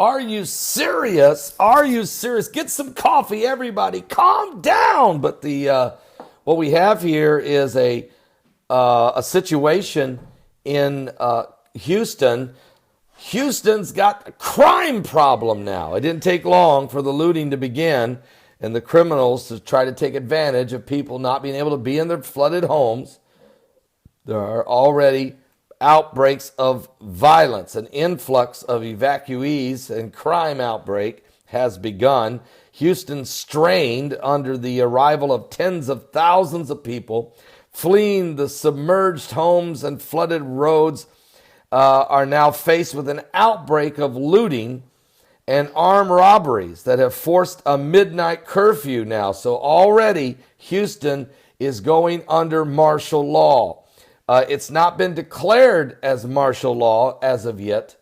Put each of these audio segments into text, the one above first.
Are you serious? Are you serious? Get some coffee, everybody. Calm down. But what we have here is a situation in Houston. Houston's got a crime problem now. It didn't take long for the looting to begin and the criminals to try to take advantage of people not being able to be in their flooded homes. There are already outbreaks of violence. An influx of evacuees and crime outbreak has begun. Houston strained under the arrival of tens of thousands of people fleeing the submerged homes and flooded roads, are now faced with an outbreak of looting and armed robberies that have forced a midnight curfew now. So already Houston is going under martial law. It's not been declared as martial law as of yet,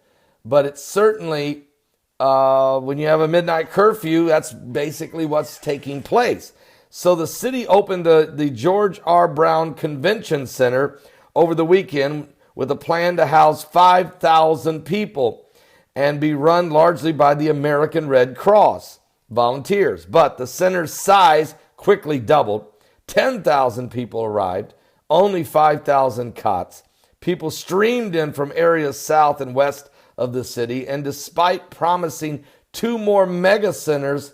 but it's certainly, when you have a midnight curfew, that's basically what's taking place. So the city opened the George R. Brown Convention Center over the weekend with a plan to house 5,000 people and be run largely by the American Red Cross volunteers. But the center's size quickly doubled. 10,000 people arrived, only 5,000 cots. People streamed in from areas south and west of the city, and despite promising 2 more mega centers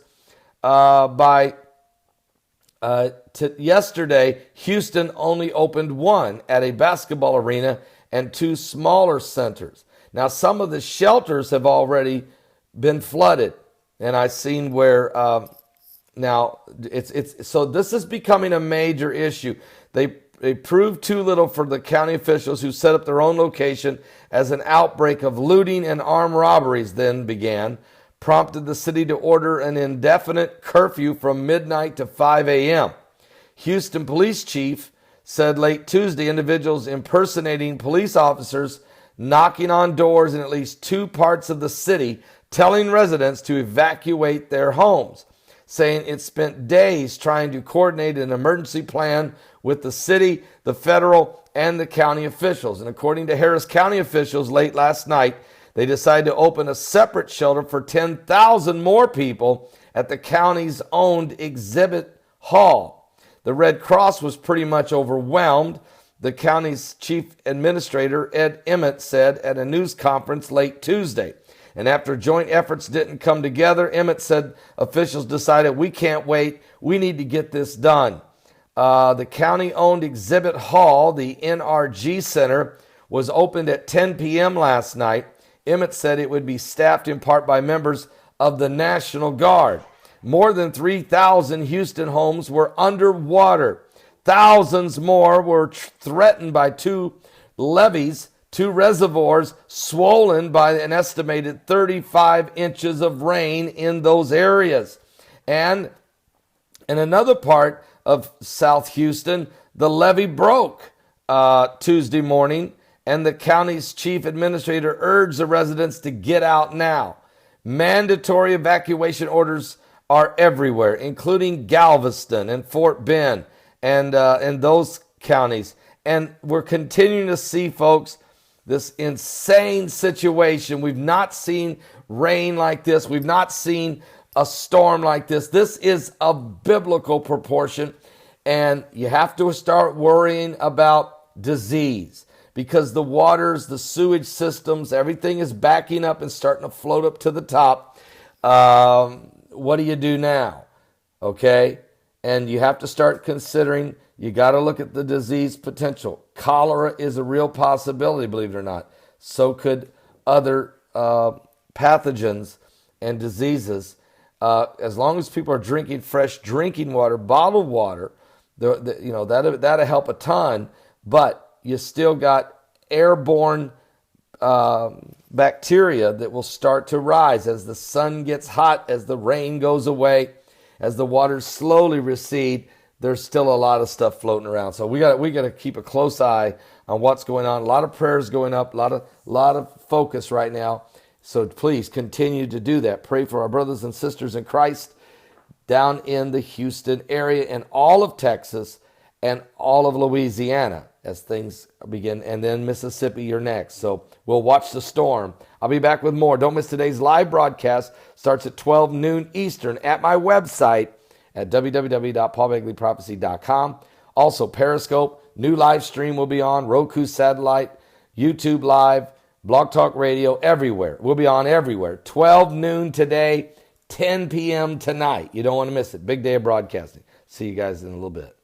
yesterday, Houston only opened 1 at a basketball arena and 2 smaller centers. Now, some of the shelters have already been flooded, and I've seen where now so this is becoming a major issue. They proved too little for the county officials who set up their own location as an outbreak of looting and armed robberies then began, prompted the city to order an indefinite curfew from midnight to 5 a.m. Houston Police Chief said late Tuesday individuals impersonating police officers knocking on doors in at least 2 parts of the city, telling residents to evacuate their homes, saying it spent days trying to coordinate an emergency plan with the city, the federal, and the county officials. And according to Harris County officials late last night, they decided to open a separate shelter for 10,000 more people at the county's owned exhibit hall. The Red Cross was pretty much overwhelmed, the county's chief administrator, Ed Emmett, said at a news conference late Tuesday. And after joint efforts didn't come together, Emmett said officials decided, we can't wait, we need to get this done. The county-owned exhibit hall, the NRG Center, was opened at 10 p.m. last night. Emmett said it would be staffed in part by members of the National Guard. More than 3,000 Houston homes were underwater. Thousands more were threatened by 2 levees, 2 reservoirs swollen by an estimated 35 inches of rain in those areas. And in another part of South Houston, the levee broke Tuesday morning, and the county's chief administrator urged the residents to get out now. Mandatory evacuation orders are everywhere, including Galveston and Fort Bend and those counties. And we're continuing to see, folks, this insane situation. We've not seen rain like this. We've not seen a storm like this. This is of biblical proportion, and you have to start worrying about disease because the waters, the sewage systems, everything is backing up and starting to float up to the top. What do you do now? Okay? And you have to start considering, you got to look at the disease potential. Cholera is a real possibility, believe it or not. So could other pathogens and diseases. As long as people are drinking fresh drinking water, bottled water, that'll help a ton. But you still got airborne bacteria that will start to rise as the sun gets hot, as the rain goes away, as the waters slowly recede. There's still a lot of stuff floating around. So we got to keep a close eye on what's going on. A lot of prayers going up, a lot of focus right now. So please continue to do that. Pray for our brothers and sisters in Christ down in the Houston area and all of Texas and all of Louisiana. as things begin. And then Mississippi, you're next. So we'll watch the storm. I'll be back with more. Don't miss today's live broadcast. Starts at 12 noon Eastern at my website at www.paulbegleyprophecy.com. Also, Periscope, new live stream will be on, Roku satellite, YouTube Live, Blog Talk Radio, everywhere. We'll be on everywhere. 12 noon today, 10 p.m. tonight. You don't want to miss it. Big day of broadcasting. See you guys in a little bit.